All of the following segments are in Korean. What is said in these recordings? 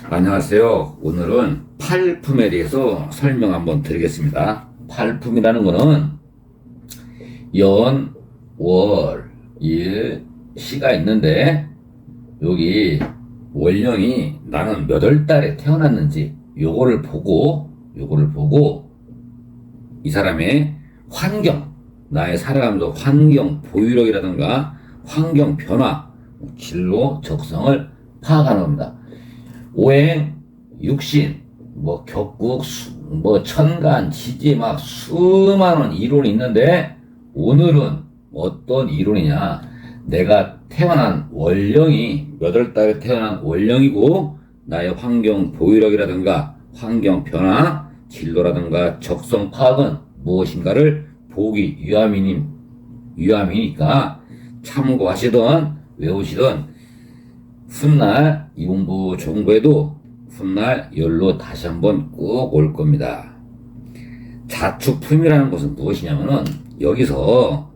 안녕하세요. 오늘은 팔품에 대해서 설명 한번 드리겠습니다. 팔품이라는 거는 연, 월, 일, 시가 있는데 여기 월령이 나는 몇 월 달에 태어났는지 요거를 보고 이 사람의 환경, 나의 살아가면서 환경 보유력이라든가 환경 변화, 진로, 적성을 파악하는 겁니다. 오행, 육신, 격국, 천간, 지지 막 수많은 이론이 있는데 오늘은 어떤 이론이냐? 내가 태어난 월령이 몇 월 달에 태어난 월령이고 나의 환경 보유력이라든가 환경 변화, 진로라든가 적성 파악은 무엇인가를 보기 위함이니까 참고하시던 외우시던 훗날 이공부 종부에도 훗날 열로 다시 한번 꼭 올 겁니다. 자축품이라는 것은 무엇이냐면은 여기서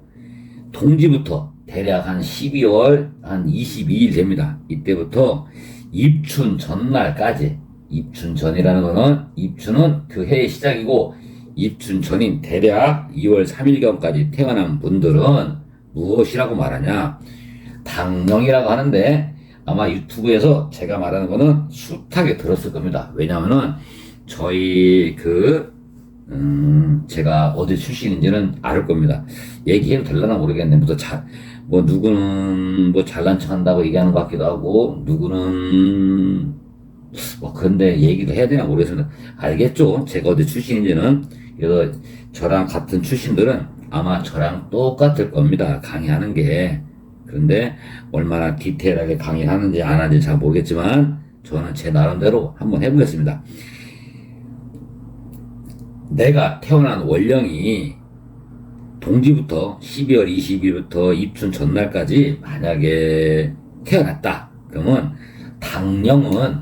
동지부터 대략 한 12월 한 22일 됩니다. 이때부터 입춘 전날까지, 입춘 전이라는 거는 입춘은 그 해의 시작이고 입춘 전인 대략 2월 3일경까지 태어난 분들은 무엇이라고 말하냐? 당령이라고 하는데 아마 유튜브에서 제가 말하는 거는 숱하게 들었을 겁니다. 왜냐면은 저희 제가 어디 출신인지는 알 겁니다. 얘기해도 될려나 모르겠네. 누구는 잘난 척 한다고 얘기하는 것 같기도 하고, 누구는 그런데 얘기도 해야 되나 모르겠습니다. 알겠죠? 제가 어디 출신인지는. 그래서 저랑 같은 출신들은 아마 저랑 똑같을 겁니다. 강의하는 게. 그런데 얼마나 디테일하게 강의하는지 안 하는지 잘 모르겠지만 저는 제 나름대로 한번 해보겠습니다. 내가 태어난 월령이 동지부터 12월 20일부터 입춘 전날까지 만약에 태어났다. 그러면 당령은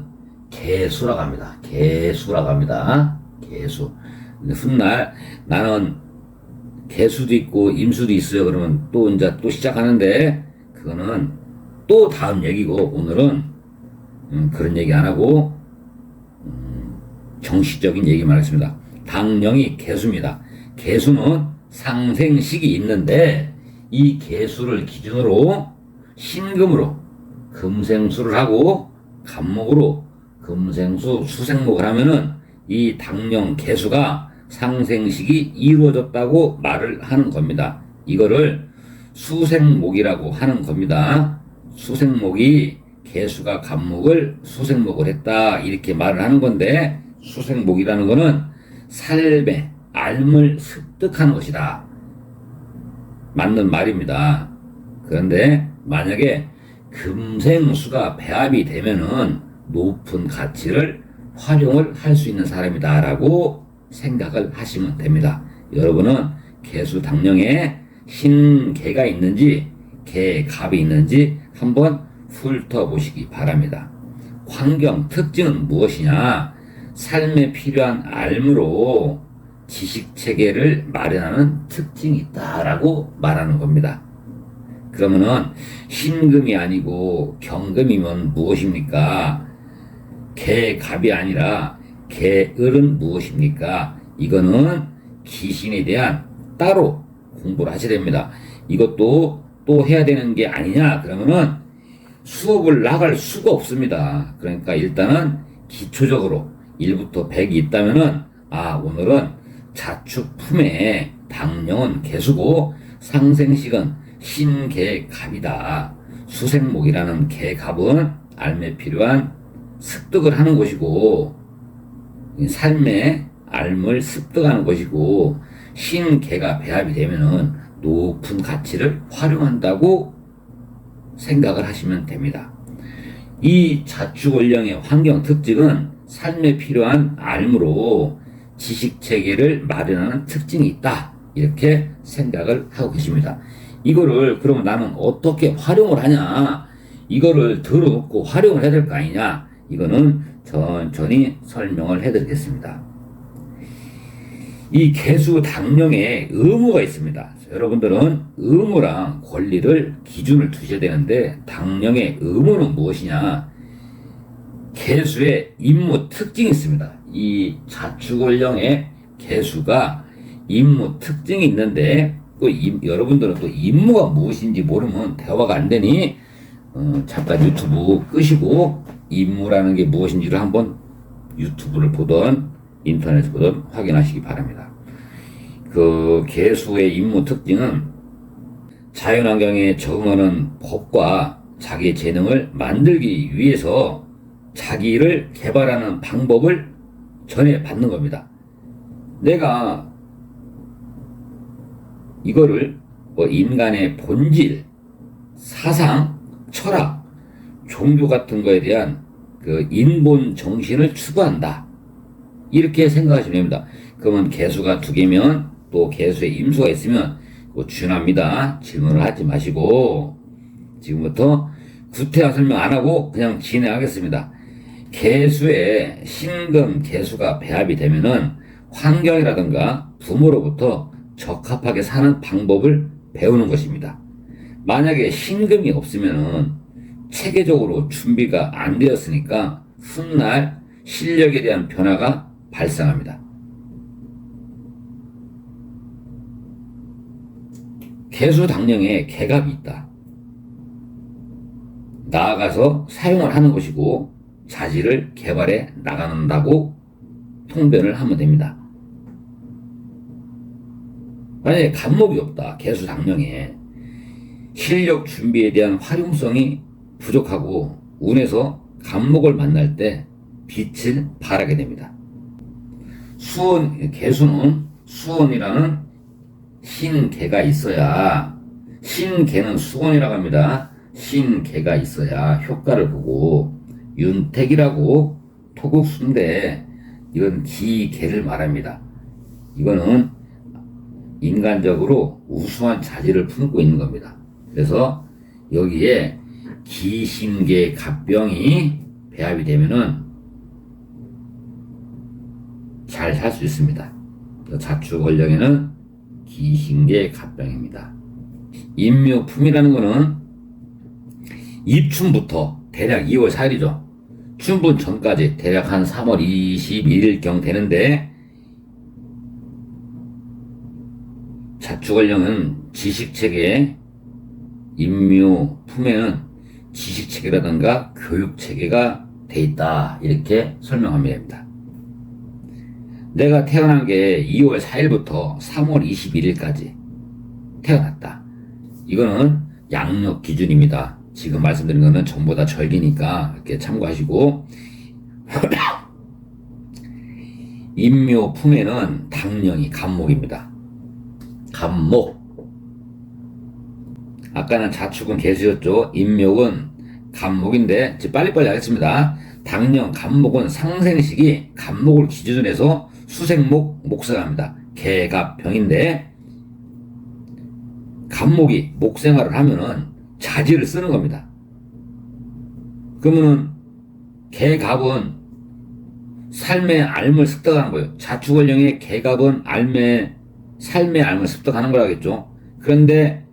개수라고 합니다. 개수라고 합니다. 개수. 훗날 나는 개수도 있고 임수도 있어요. 그러면 또 이제 또 시작하는데 그거는 또 다음 얘기고 오늘은 그런 얘기 안 하고 정식적인 얘기만 하겠습니다. 당령이 개수입니다. 개수는 상생식이 있는데 이 개수를 기준으로 신금으로 금생수를 하고 간목으로 금생수 수생목을 하면은 이 당령 개수가 상생식이 이루어졌다고 말을 하는 겁니다. 이거를 수생목이라고 하는 겁니다. 수생목이 개수가 간목을 수생목을 했다 이렇게 말을 하는 건데 수생목이라는 거는 삶의 삶을 습득하는 것이다. 맞는 말입니다. 그런데 만약에 금생수가 배합이 되면은 높은 가치를 활용을 할 수 있는 사람이다 라고 생각을 하시면 됩니다. 여러분은 개수 당령에 신개가 있는지 개갑이 있는지 한번 훑어보시기 바랍니다. 환경 특징은 무엇이냐? 삶에 필요한 알무로 지식체계를 마련하는 특징이 있다라고 말하는 겁니다. 그러면은 신금이 아니고 경금이면 무엇입니까? 개갑이 아니라 개을은 무엇입니까? 이거는 귀신에 대한 따로 공부를 하셔야 됩니다. 이것도 또 해야 되는 게 아니냐? 그러면은 수업을 나갈 수가 없습니다. 그러니까 일단은 기초적으로 1부터 100이 있다면은 오늘은 자축품의 당령은 개수고 상생식은 신개갑이다. 수생목이라는 개갑은 알매 필요한 습득을 하는 것이고 삶의 알을 습득하는 것이고 신개가 배합이 되면은 높은 가치를 활용한다고 생각을 하시면 됩니다. 이 자축월령의 환경 특징은 삶에 필요한 알무로 지식체계를 마련하는 특징이 있다. 이렇게 생각을 하고 계십니다. 이거를 그러면 나는 어떻게 활용을 하냐? 이거를 들어놓고 활용을 해야 될 거 아니냐? 이거는 천천히 설명을 해드리겠습니다. 이 개수 당령에 의무가 있습니다. 여러분들은 의무랑 권리를 기준을 두셔야 되는데 당령의 의무는 무엇이냐? 개수의 임무 특징이 있습니다. 이 자축원령의 개수가 임무 특징이 있는데 또 여러분들은 또 임무가 무엇인지 모르면 대화가 안 되니 잠깐 유튜브 끄시고 임무라는 게 무엇인지를 한번 유튜브를 보던 인터넷을 보던 확인하시기 바랍니다. 그 개수의 임무 특징은 자연환경에 적응하는 법과 자기 재능을 만들기 위해서 자기를 개발하는 방법을 전해받는 겁니다. 내가 이거를 인간의 본질, 사상, 철학, 종교 같은 거에 대한 그 인본 정신을 추구한다. 이렇게 생각하시면 됩니다. 그러면 개수가 2개면 또 개수의 임수가 있으면 중요합니다. 질문을 하지 마시고 지금부터 구태여 설명 안 하고 그냥 진행하겠습니다. 개수에 신금 개수가 배합이 되면은 환경이라든가 부모로부터 적합하게 사는 방법을 배우는 것입니다. 만약에 신금이 없으면은 체계적으로 준비가 안 되었으니까 훗날 실력에 대한 변화가 발생합니다. 개수당령에 개갑이 있다. 나아가서 사용을 하는 것이고 자질을 개발해 나간다고 통변을 하면 됩니다. 만약에 갑목이 없다. 개수당령에 실력 준비에 대한 활용성이 부족하고 운에서 갑목을 만날 때 빛을 발하게 됩니다. 개수는 수원이라는 신개가 있어야, 신개는 수원이라고 합니다. 신개가 있어야 효과를 보고, 윤택이라고 토국수인데 이건 기개를 말합니다. 이거는 인간적으로 우수한 자질을 품고 있는 겁니다. 그래서 여기에 기신계 갑병이 배합이 되면은 잘 살 수 있습니다. 자축원령에는 기신계 갑병입니다. 임묘품이라는 거는 입춘부터 대략 2월 4일이죠. 춘분 전까지 대략 한 3월 21일경 되는데 자축원령은 지식체계, 임묘품에는 지식체계라든가 교육체계가 돼 있다. 이렇게 설명하면 됩니다. 내가 태어난 게 2월 4일부터 3월 21일까지 태어났다. 이거는 양력 기준입니다. 지금 말씀드린 거는 전부 다 절기니까 이렇게 참고하시고 임묘품에는 당령이 갑목입니다. 갑목. 아까는 자축은 개수였죠. 임묘은 갑목인데 빨리빨리 하겠습니다. 당령 갑목은 상생식이 갑목을 기준으로 해서 수생목 목생합니다. 개갑병인데 갑목이 목생활을 하면은 자질을 쓰는 겁니다. 그러면은 개갑은 삶의 알을 습득하는 거예요. 자축원령의 개갑은 삶의 알을 습득하는 거라겠죠. 그런데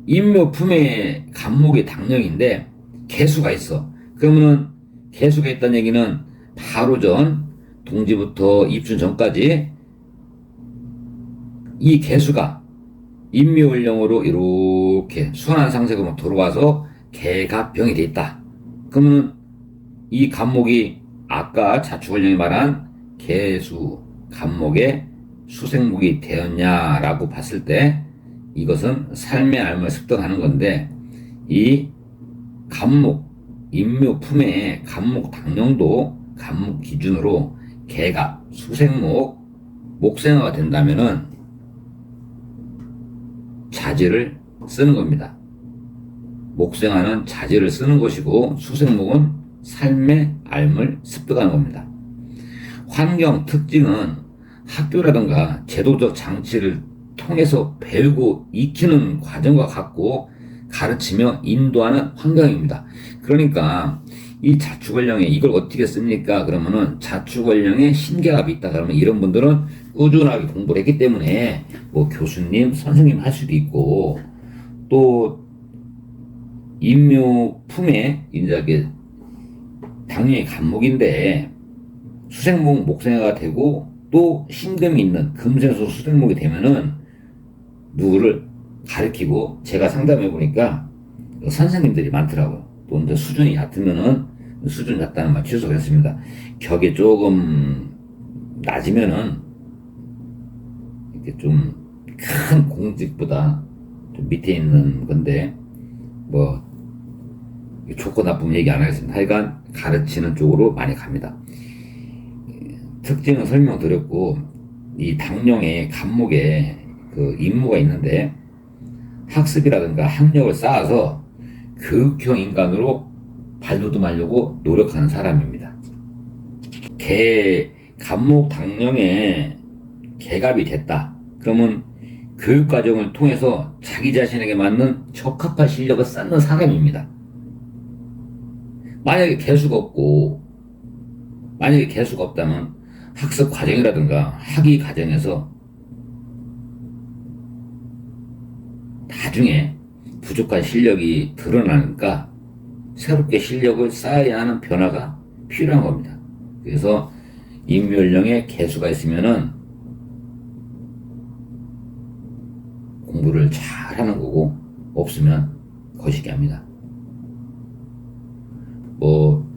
임묘품의 갑목이 당령인데 개수가 있어. 그러면은 개수가 있다는 얘기는 바로 전 동지부터 입춘 전까지 이 개수가 임묘원령으로 이렇게 순환 상세금으로 들어와서 개갑병이 돼 있다. 그러면 이 갑목이 아까 자축원령이 말한 개수 갑목의 수생목이 되었냐라고 봤을 때 이것은 삶의 알을 습득하는 건데 이 갑목 임묘품의 갑목 당령도 갑목 기준으로 개갑 수생목 목생화가 된다면은 자질을 쓰는 겁니다. 목생화는 자질을 쓰는 것이고 수생목은 삶의 알을 습득하는 겁니다. 환경 특징은 학교라든가 제도적 장치를 통해서 배우고 익히는 과정과 같고 가르치며 인도하는 환경입니다. 그러니까 이 자축원령에 이걸 어떻게 씁니까? 그러면은 자축원령에 신개갑이 있다. 그러면 이런 분들은 꾸준하게 공부를 했기 때문에 뭐 교수님, 선생님 할 수도 있고 또 임묘품에 이제 당연히 간목인데 수생목 목생화가 되고 또 신금이 있는 금생수 수생목이 되면은 누구를 가르치고 제가 상담해 보니까 선생님들이 많더라고요. 또 이제 수준이 얕으면은 수준 얕다는 말 취소했습니다. 격이 조금 낮으면은 이렇게 좀 큰 공직보다 좀 밑에 있는 건데 뭐 좋고 나쁨 얘기 안 하겠습니다. 하여간 가르치는 쪽으로 많이 갑니다. 특징은 설명드렸고 이 당룡의 간목에 그 임무가 있는데 학습이라든가 학력을 쌓아서 교육형 인간으로 발돋움하려고 노력하는 사람입니다. 간목 당령에 개갑이 됐다. 그러면 교육과정을 통해서 자기 자신에게 맞는 적합한 실력을 쌓는 사람입니다. 만약에 개수가 없다면 학습 과정이라든가 학위 과정에서 나중에 부족한 실력이 드러나니까 새롭게 실력을 쌓아야 하는 변화가 필요한 겁니다. 그래서 임묘연령에 개수가 있으면은 공부를 잘 하는 거고 없으면 거시기 합니다. 뭐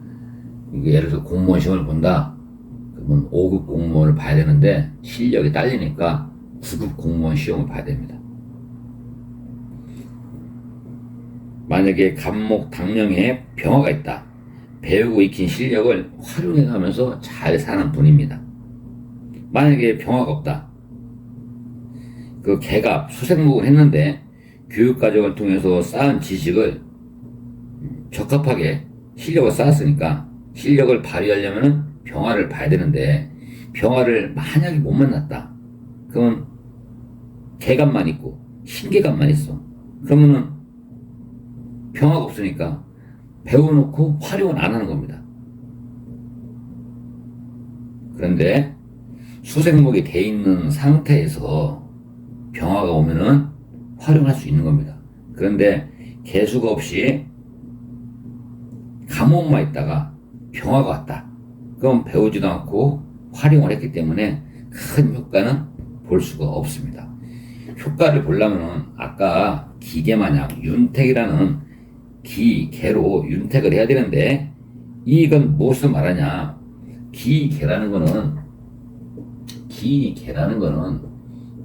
예를 들어 공무원 시험을 본다. 그러면 5급 공무원을 봐야 되는데 실력이 딸리니까 9급 공무원 시험을 봐야 됩니다. 만약에 간목 당령에 병화가 있다. 배우고 익힌 실력을 활용해가면서 잘 사는 분입니다. 만약에 병화가 없다. 그 개갑 수생목을 했는데 교육과정을 통해서 쌓은 지식을 적합하게 실력을 쌓았으니까 실력을 발휘하려면 병화를 봐야 되는데 병화를 만약에 못 만났다. 그러면 개갑만 있고 신개갑만 있어. 그러면은 병화가 없으니까 배워놓고 활용을 안 하는 겁니다. 그런데 수생목이 돼 있는 상태에서 병화가 오면은 활용할 수 있는 겁니다. 그런데 개수가 없이 간목만 있다가 병화가 왔다. 그럼 배우지도 않고 활용을 했기 때문에 큰 효과는 볼 수가 없습니다. 효과를 보려면 아까 기계마냥 윤택이라는 기계로 윤택을 해야 되는데 이건 무엇을 말하냐? 기계라는 거는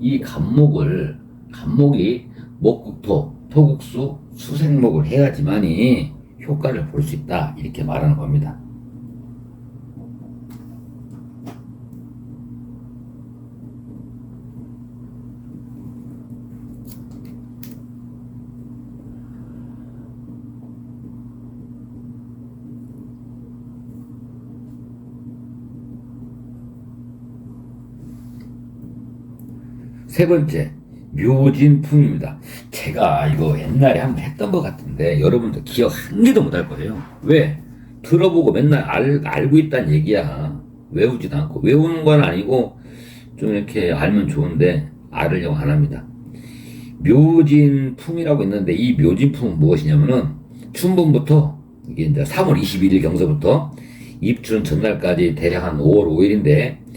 이 간목이 목국토, 토국수, 수생목을 해야지만이 효과를 볼 수 있다. 이렇게 말하는 겁니다. 세 번째, 묘진품입니다. 제가 이거 옛날에 한번 했던 것 같은데 여러분들 기억 한 개도 못 할 거예요. 왜? 들어보고 맨날 알고 있다는 얘기야. 외우지도 않고. 외우는 건 아니고 좀 이렇게 알면 좋은데 알으려고 안 합니다. 묘진품이라고 있는데 이 묘진품은 무엇이냐면은 춘분부터 이게 이제 3월 21일 경서부터 입춘 전날까지 대략 한 5월 5일인데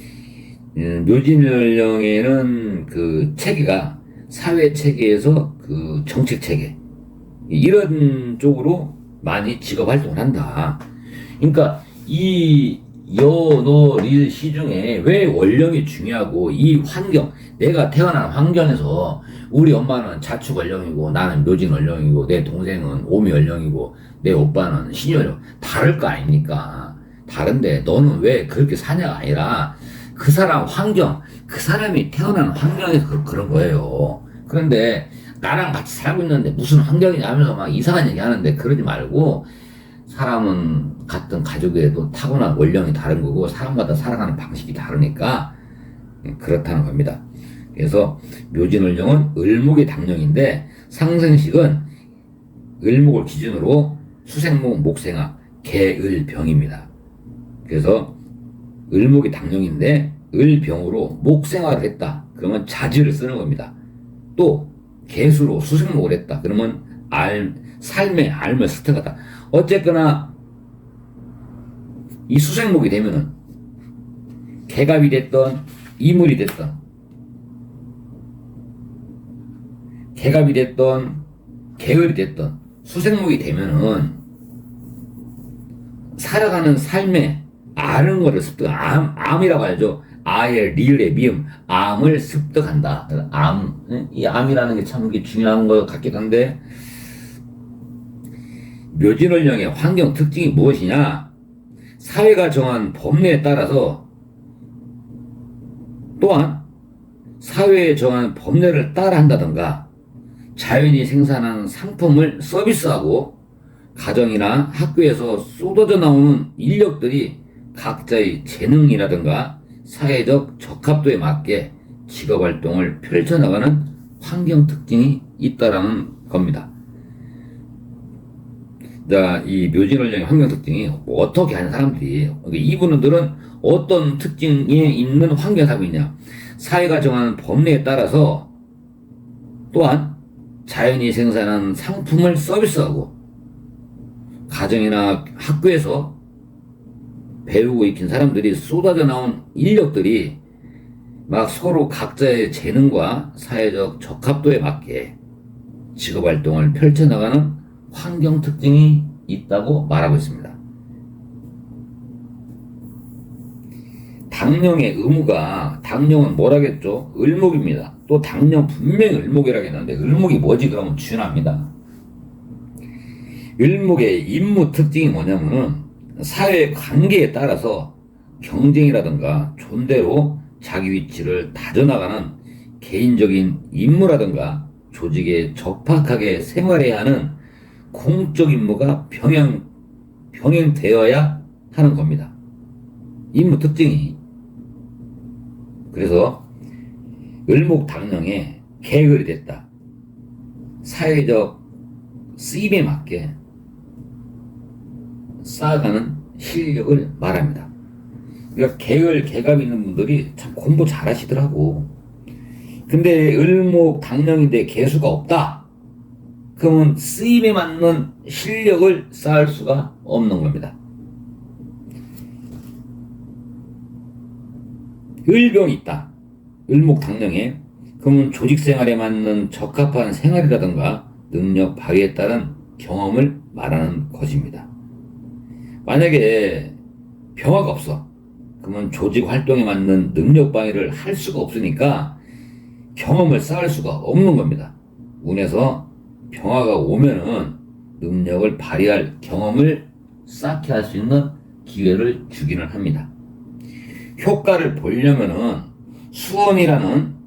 묘진연령에는 그 체계가 사회 체계에서 그 정책 체계 이런 쪽으로 많이 직업 활동을 한다. 그러니까 이 여노릴 시중에 왜 원령이 중요하고 이 환경 내가 태어난 환경에서 우리 엄마는 자축 원령이고 나는 묘진 원령이고 내 동생은 오미 원령이고 내 오빠는 신유 원령 다를 거 아닙니까? 다른데 너는 왜 그렇게 사냐가 아니라 그 사람 환경, 그 사람이 태어난 환경에서 그런 거예요. 그런데 나랑 같이 살고 있는데 무슨 환경이냐 하면서 막 이상한 얘기 하는데 그러지 말고 사람은 같은 가족에도 타고난 원령이 다른 거고 사람마다 살아가는 방식이 다르니까 그렇다는 겁니다. 그래서 묘진원령은 을목의 당령인데 상생식은 을목을 기준으로 수생목, 목생화, 개을병입니다. 그래서 을목이 당령인데 을병으로 목생화를 했다. 그러면 자지를 쓰는 겁니다. 또 개수로 수생목을 했다. 그러면 삶의 알을 습득하다. 어쨌거나 이 수생목이 되면은 개갑이 됐던 이물이 됐던 개갑이 됐던 계을이 됐던 수생목이 되면은 살아가는 삶에 아는 거를 암이라고 하죠. 아의 리을의 미음, 암을 습득한다. 이 암이라는 게 참 중요한 것 같기도 한데, 묘진월령의 환경 특징이 무엇이냐? 사회가 정한 법례에 따라서, 또한 사회에 정한 법례를 따라한다던가, 자연이 생산한 상품을 서비스하고, 가정이나 학교에서 쏟아져 나오는 인력들이 각자의 재능이라든가 사회적 적합도에 맞게 직업활동을 펼쳐나가는 환경 특징이 있다라는 겁니다. 자, 이 묘진월령의 환경 특징이 어떻게 하는 사람들이, 이분들은 어떤 특징이 있는 환경 사람이냐? 사회가 정하는 법례에 따라서 또한 자연이 생산한 상품을 서비스하고 가정이나 학교에서 배우고 익힌 사람들이 쏟아져 나온 인력들이 막 서로 각자의 재능과 사회적 적합도에 맞게 직업활동을 펼쳐나가는 환경 특징이 있다고 말하고 있습니다. 당령의 의무가, 당령은 뭐라겠죠? 을목입니다. 또 당령 분명히 을목이라겠는데 을목이 뭐지? 그러면 준합니다. 을목의 임무 특징이 뭐냐면은 사회 관계에 따라서 경쟁이라든가 존대로 자기 위치를 다져나가는 개인적인 임무라든가 조직에 적합하게 생활해야 하는 공적 임무가 병행되어야 하는 겁니다. 임무 특징이. 그래서 을목 당령에 계을이 됐다. 사회적 쓰임에 맞게 쌓아가는 실력을 말합니다. 그러니까 계을, 계갑 있는 분들이 참 공부 잘 하시더라고. 근데 을목 당령인데 개수가 없다. 그러면 쓰임에 맞는 실력을 쌓을 수가 없는 겁니다. 을병이 있다. 을목 당령에. 그러면 조직 생활에 맞는 적합한 생활이라든가 능력 발휘에 따른 경험을 말하는 것입니다. 만약에 병화가 없어. 그러면 조직 활동에 맞는 능력 발휘를 할 수가 없으니까 경험을 쌓을 수가 없는 겁니다. 운에서 병화가 오면은 능력을 발휘할 경험을 쌓게 할 수 있는 기회를 주기는 합니다. 효과를 보려면은 수원이라는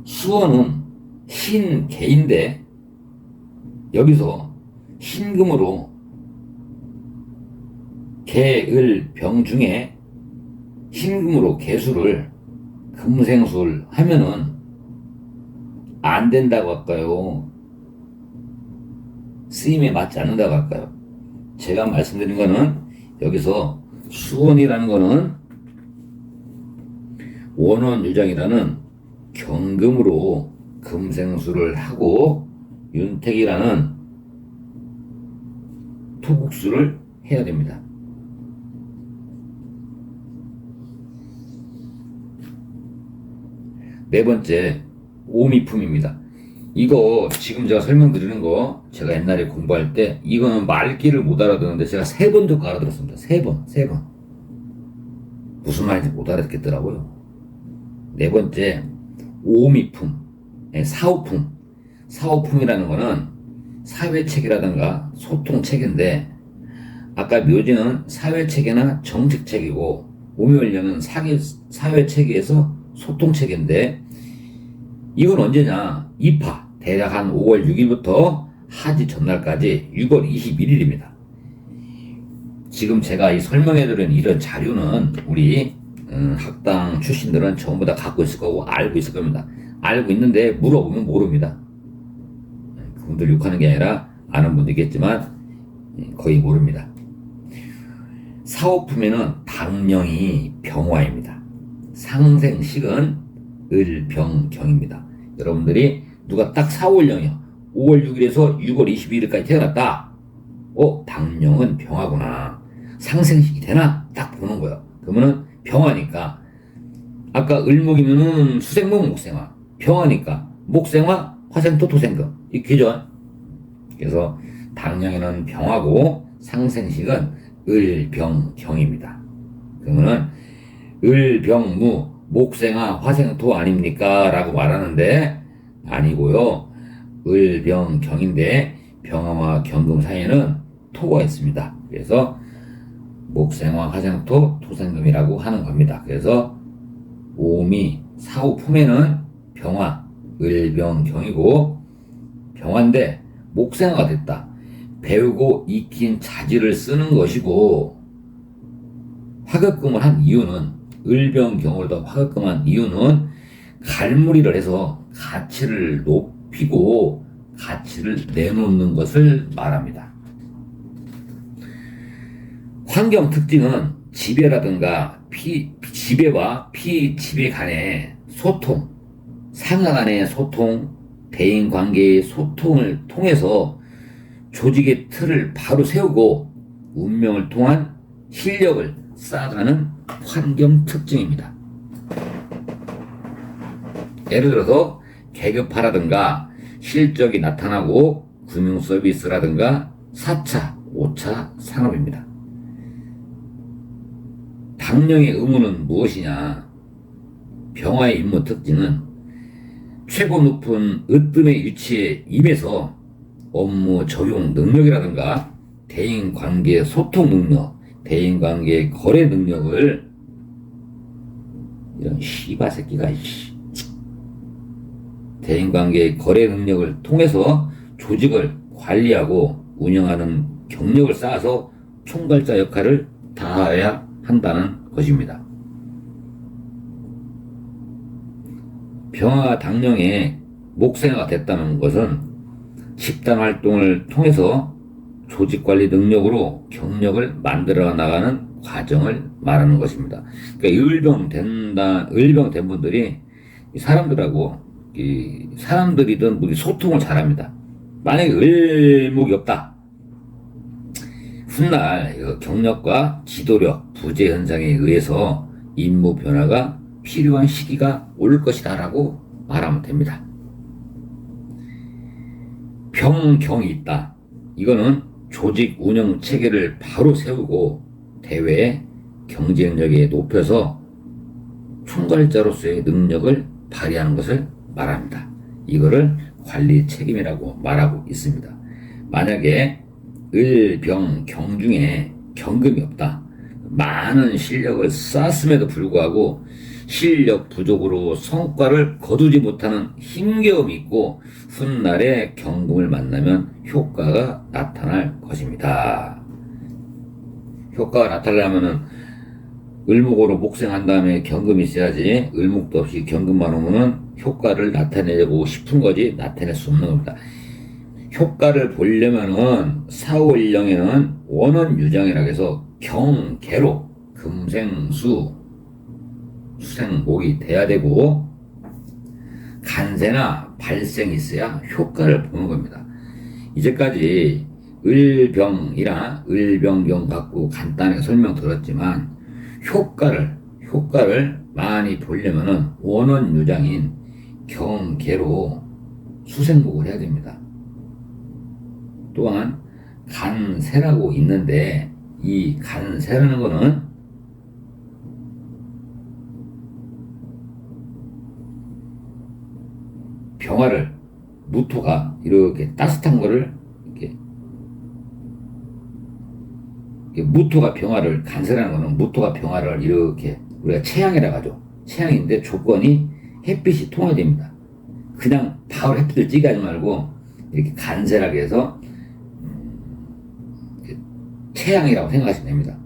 수원은 신개인데 여기서 신금으로 개을 병 중에 신금으로 개수를 금생술 하면은 안 된다고 할까요? 쓰임에 맞지 않는다고 할까요? 제가 말씀드린 거는 여기서 수원이라는 거는 원원유장이라는 경금으로 금생수를 하고 윤택이라는 토국수를 해야 됩니다. 네 번째, 오미품입니다. 이거 지금 제가 설명드리는 거 제가 옛날에 공부할 때 이거는 말귀를 못 알아듣는데 제가 3번 듣고 알아들었습니다. 3번. 무슨 말인지 못 알아듣겠더라고요. 네 번째, 오미품, 사오품. 사오품이라는 거는 사회체계라든가 소통체계인데 아까 묘지는 사회체계나 정책체계고 오미월령은 사회체계에서 소통체계인데 이건 언제냐? 입하 대략 한 5월 6일부터 하지 전날까지 6월 21일입니다. 지금 제가 이 설명해드린 이런 자료는 우리 학당 출신들은 전부 다 갖고 있을 거고 알고 있을 겁니다. 알고 있는데 물어보면 모릅니다. 그분들 욕하는 게 아니라 아는 분도 있겠지만 거의 모릅니다. 사오품에는 당령이 병화입니다. 상생식은 을병경입니다. 여러분들이 누가 딱 4월령이요. 5월 6일에서 6월 22일까지 태어났다. 당령은 병화구나. 상생식이 되나? 딱 보는 거예요. 그러면은 병화니까 아까 을목이면은 수생목 목생화, 병화니까 목생화, 화생토, 토생금 이렇게죠. 그래서 당령에는 병화고 상생식은 을병경입니다. 그러면은 을병무 목생화 화생토 아닙니까? 라고 말하는데 아니고요. 을병경인데 병화와 경금 사이에는 토가 있습니다. 그래서 목생화 화생토 토생금이라고 하는 겁니다. 그래서 오미 사후품에는 병화 을병경이고 병화인데 목생화가 됐다. 배우고 익힌 자질을 쓰는 것이고 화급금을 한 이유는 을병경을 더 화급금한 이유는 갈무리를 해서 가치를 높이고 가치를 내놓는 것을 말합니다. 환경 특징은 지배라든가 지배와 피지배 간의 소통, 상하 간의 소통, 대인 관계의 소통을 통해서 조직의 틀을 바로 세우고 운명을 통한 실력을 쌓아가는 환경 특징입니다. 예를 들어서 계급화라든가 실적이 나타나고 금융 서비스라든가 4차, 5차 산업입니다. 당령의 의무는 무엇이냐? 병화의 임무 특징은 최고 높은 으뜸의 위치에 임해서 업무 적용 능력이라든가 대인관계 소통 능력, 대인관계 거래 능력을 이런 씨바 새끼가 대인관계 거래 능력을 통해서 조직을 관리하고 운영하는 경력을 쌓아서 총괄자 역할을 다해야 한다는 것입니다. 병화가 당령의 목생화가 됐다는 것은 집단 활동을 통해서 조직관리 능력으로 경력을 만들어 나가는 과정을 말하는 것입니다. 그러니까 을병된 분들이 사람들하고 사람들이든 소통을 잘합니다. 만약에 을목이 없다. 훗날 경력과 지도력, 부재 현상에 의해서 임무 변화가 필요한 시기가 올 것이다 라고 말하면 됩니다. 병경이 있다. 이거는 조직 운영 체계를 바로 세우고 대외 경쟁력에 높여서 총괄자로서의 능력을 발휘하는 것을 말합니다. 이거를 관리 책임이라고 말하고 있습니다. 만약에 을병경 중에 경금이 없다. 많은 실력을 쌓았음에도 불구하고 실력 부족으로 성과를 거두지 못하는 힘겨움이 있고 훗날에 경금을 만나면 효과가 나타날 것입니다. 효과가 나타나려면은 을목으로 목생한 다음에 경금이 있어야지 을목도 없이 경금만 오면은 효과를 나타내고 싶은 거지 나타낼 수 없는 겁니다. 효과를 보려면은 4월령에는 원원유장이라고 해서 경계로 금생수 수생목이 돼야 되고 간세나 발생이 있어야 효과를 보는 겁니다. 이제까지 을병이나 을병경 갖고 간단하게 설명 들었지만 효과를 많이 보려면은 원원유장인 경계로 수생목을 해야 됩니다. 또한 간세라고 있는데 이 간세라는 거는 병화를 무토가 이렇게 따뜻한 거를 이렇게 무토가 병화를 간세라는 거는 무토가 병화를 이렇게 우리가 채양이라고 하죠. 채양인데 조건이 햇빛이 통화됩니다. 그냥 바로 햇빛을 찌게 하지 말고 이렇게 간세라고 해서 채양이라고 생각하시면 됩니다.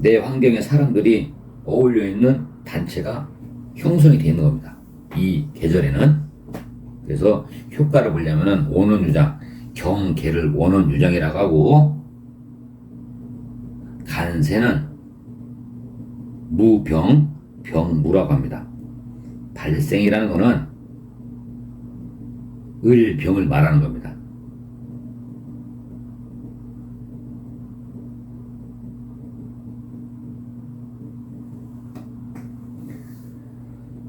내 환경에 사람들이 어울려 있는 단체가 형성이 되어 있는 겁니다. 이 계절에는. 그래서 효과를 보려면은 원원유장, 경계를 원원유장이라고 하고 간세는 무병, 병무라고 합니다. 발생이라는 거는 을병을 말하는 겁니다.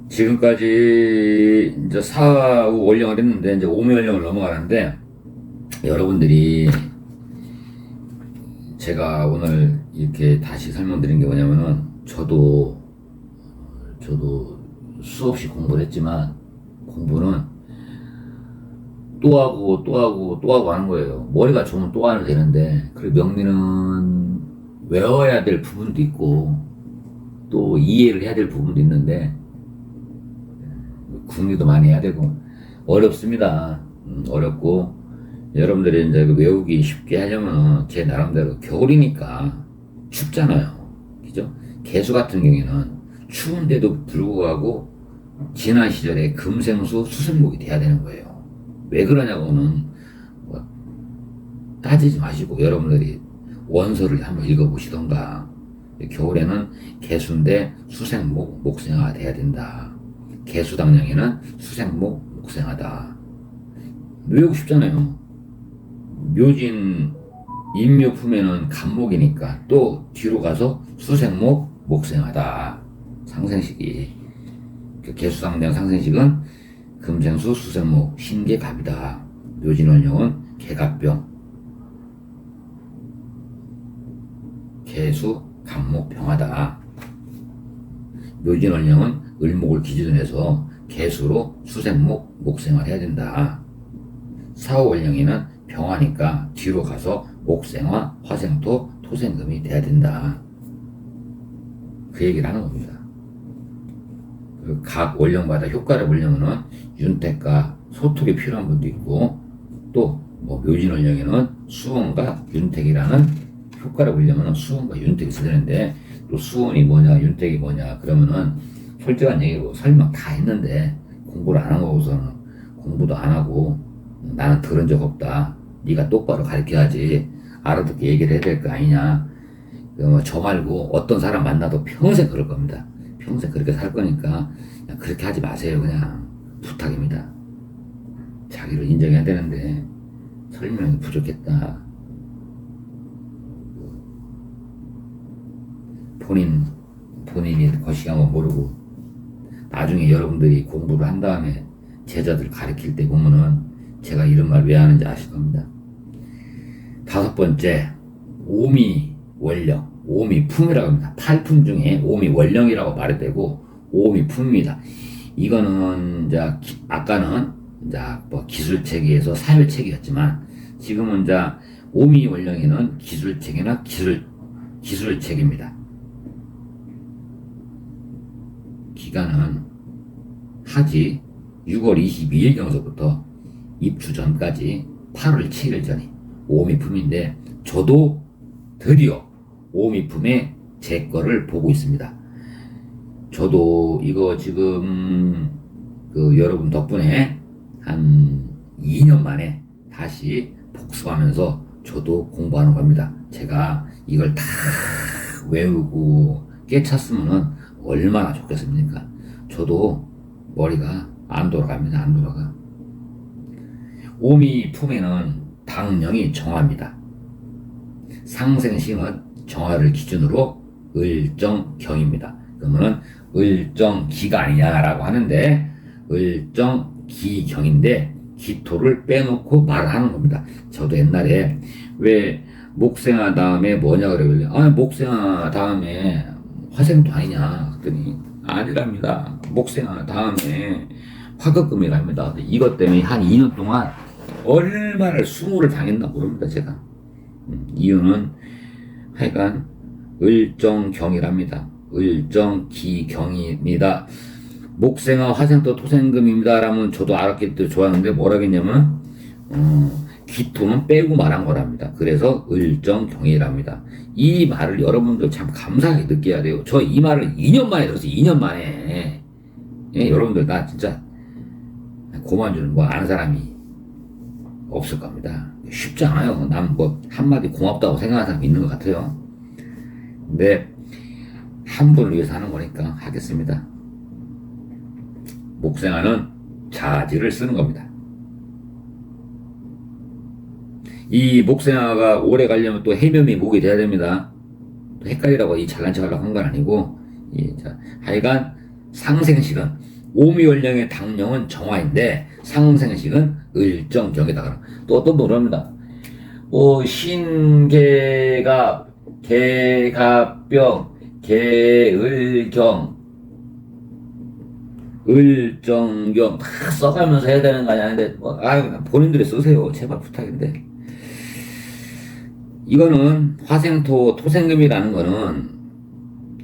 지금까지 이제 사후 원령을 했는데 이제 오미 원령을 넘어가는데, 여러분들이 제가 오늘 이렇게 다시 설명드린 게 뭐냐면은, 저도 수없이 공부를 했지만 공부는 또 하고 또 하고 또 하고 하는 거예요. 머리가 좋으면 또 하면 되는데, 그리고 명리는 외워야 될 부분도 있고 또 이해를 해야 될 부분도 있는데, 궁리도 많이 해야 되고 어렵습니다. 어렵고, 여러분들이 이제 외우기 쉽게 하려면 제 나름대로 겨울이니까 춥잖아요. 그죠? 개수 같은 경우에는 추운데도 불구하고 지난 시절에 금생수 수생목이 돼야 되는 거예요. 왜 그러냐고는 뭐 따지지 마시고 여러분들이 원서를 한번 읽어보시던가. 겨울에는 개수인데 수생목 목생화가 돼야 된다. 개수당령에는 수생목 목생하다. 외우고 싶잖아요. 묘진 인묘품에는 간목이니까 또 뒤로 가서 수생목 목생하다. 상생식이 개수당령 상생식은 금생수 수생목 신계갑이다. 묘진원령은 개갑병 개수 간목 병하다. 묘진원령은 을목을 기준으로 해서 개수로 수생목 목생을 해야 된다. 사후원령에는 병하니까 뒤로 가서 목생화 화생토 토생금이 돼야 된다. 그 얘기를 하는 겁니다. 각 원령마다 효과를 보려면은 윤택과 소톡이 필요한 분도 있고, 또 뭐 묘진원령에는 수원과 윤택이라는 효과를 보려면은 수원과 윤택이 있어야 되는데, 또 수원이 뭐냐 윤택이 뭐냐 그러면은 솔직한 얘기로 설명 다 했는데 공부를 안 한 거고서는 공부도 안 하고 나는 들은 적 없다. 네가 똑바로 가르쳐야지 알아듣게 얘기를 해야 될 거 아니냐. 저 말고 어떤 사람 만나도 평생 그럴 겁니다. 평생 그렇게 살 거니까 그냥 그렇게 하지 마세요. 그냥 부탁입니다. 자기를 인정해야 되는데 설명이 부족했다. 본인이 거시기한 거 모르고 나중에 여러분들이 공부를 한 다음에 제자들 가르칠 때 보면은 제가 이런 말 왜 하는지 아실 겁니다. 5번째, 오미원령, 오미품이라고 합니다. 8품 중에 오미원령이라고 말해되고 오미품입니다. 이거는 이제 아까는 이제 뭐 기술체계에서 사회체계였지만 지금은 이제 오미원령에는 기술체계나 기술체계입니다. 기간은 하지 6월 22일경서부터 입추 전까지 8월 7일 전이 오미품인데, 저도 드디어 오미품에 제 거를 보고 있습니다. 저도 이거 지금 여러분 덕분에 한 2년 만에 다시 복습하면서 저도 공부하는 겁니다. 제가 이걸 다 외우고 깨찼으면은 얼마나 좋겠습니까? 저도 머리가 안 돌아갑니다. 안 돌아가. 오미품에는 당령이 정화입니다. 상생신은 정화를 기준으로 을정경입니다. 그러면은 을정기가 아니냐라고 하는데, 을정기경인데 기토를 빼놓고 말을 하는 겁니다. 저도 옛날에 왜 목생화 다음에 뭐냐 그러길래, 목생화 다음에 화생도 아니냐 그랬더니 아니랍니다. 목생화 다음에 화급금이랍니다. 이것 때문에 한 2년 동안 얼마나 수모를 당했나 모릅니다. 제가. 이유는 하여간 을정경이랍니다. 을정기경입니다. 목생화 화생토 토생금입니다 라면 저도 알았기 때문에 좋았는데, 뭐라겠냐면 기토는 빼고 말한 거랍니다. 그래서 을정경이랍니다. 이 말을 여러분들 참 감사하게 느껴야 돼요. 저 이 말을 2년 만에 들었어요. 2년 만에. 예, 여러분들 나 진짜 고만 주는 뭐 아는 사람이 없을 겁니다. 쉽지 않아요. 난 뭐 한마디 고맙다고 생각하는 사람이 있는 것 같아요. 근데 한 분을 위해서 하는 거니까 하겠습니다. 목생화는 자지를 쓰는 겁니다. 이 목생화가 오래 가려면 또 해묘미 목이 돼야 됩니다. 또 헷갈리라고 이 잘난 척 하려고 한 건 아니고, 하여간 상생식은 오미월령의 당령은 정화인데 상생식은 을정경이다. 또 어떤 노래입니다. 신개가 개갑병 개을경 을정경 다 써가면서 해야 되는 거 아니야. 근데 본인들이 쓰세요. 제발 부탁인데. 이거는 화생토 토생금이라는 거는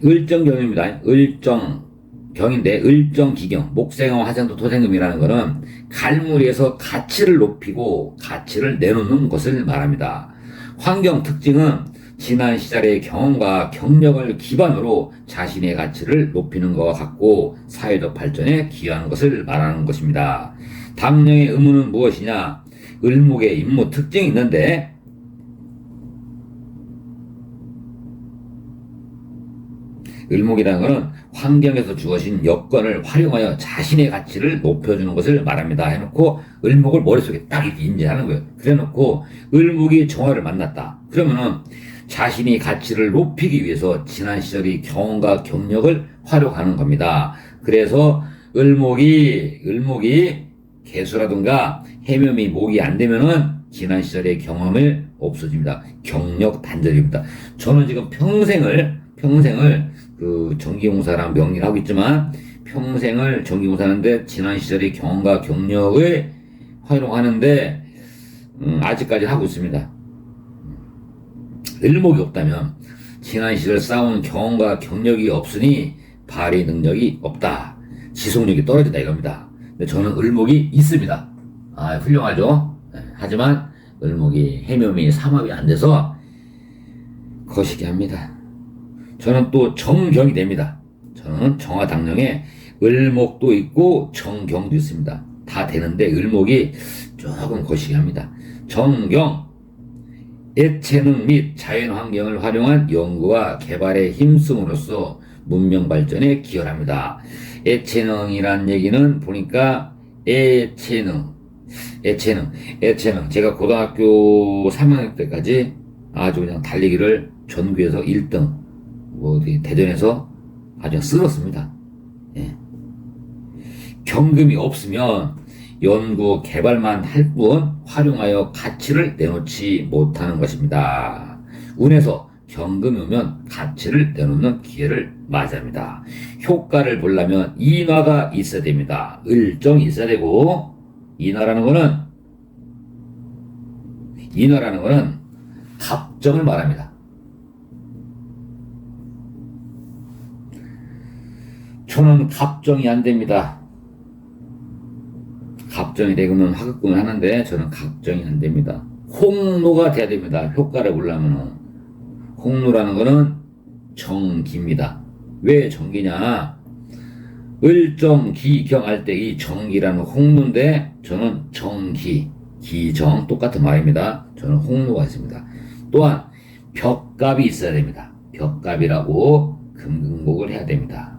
을정경입니다. 을정경인데 을정기경 목생화 화생토 토생금이라는 거는 갈무리에서 가치를 높이고 가치를 내놓는 것을 말합니다. 환경 특징은 지난 시절의 경험과 경력을 기반으로 자신의 가치를 높이는 것과 같고 사회적 발전에 기여하는 것을 말하는 것입니다. 당령의 의무는 무엇이냐? 을목의 임무 특징이 있는데 을목이라는 것은 환경에서 주어진 여건을 활용하여 자신의 가치를 높여주는 것을 말합니다. 해놓고 을목을 머릿속에 딱 이렇게 인지하는 거예요. 그래놓고 을목이 정화를 만났다. 그러면은 자신이 가치를 높이기 위해서 지난 시절의 경험과 경력을 활용하는 겁니다. 그래서 을목이 개수라든가 해묘미 목이 안 되면은 지난 시절의 경험을 없어집니다. 경력 단절입니다. 저는 지금 평생을 그 전기공사랑 명리를 하고 있지만 평생을 전기공사하는데 지난 시절의 경험과 경력을 활용하는데 아직까지 하고 있습니다. 을목이 없다면 지난 시절 쌓아온 경험과 경력이 없으니 발휘 능력이 없다. 지속력이 떨어진다 이겁니다. 근데 저는 을목이 있습니다. 훌륭하죠. 하지만 을목이 해묘미 삼합이 안 돼서 거시기 합니다. 저는 또 정경이 됩니다. 저는 정화당령에 을목도 있고 정경도 있습니다. 다 되는데 을목이 조금 거시기 합니다. 정경, 예체능 및 자연환경을 활용한 연구와 개발에 힘쓰므로써 문명 발전에 기여합니다. 예체능이란 얘기는 보니까 예체능. 제가 고등학교 3학년 때까지 아주 그냥 달리기를 전국에서 1등, 대전에서 아주 쓸었습니다. 경금이 없으면 연구 개발만 할 뿐 활용하여 가치를 내놓지 못하는 것입니다. 운에서 경금이 오면 가치를 내놓는 기회를 맞이합니다. 효과를 보려면 인화가 있어야 됩니다. 을정이 있어야 되고 인화라는 거는 갑정을 말합니다. 저는 갑정이 안 됩니다. 갑정이 되면 화급금을 하는데 저는 갑정이 안 됩니다. 홍로가 돼야 됩니다. 효과를 보려면은. 홍로라는 거는 정기입니다. 왜 정기냐? 을정기경 할 때 이 정기라는 홍로인데 저는 정기, 기정 똑같은 말입니다. 저는 홍로가 있습니다. 또한 벽갑이 있어야 됩니다. 벽갑이라고 금극목을 해야 됩니다.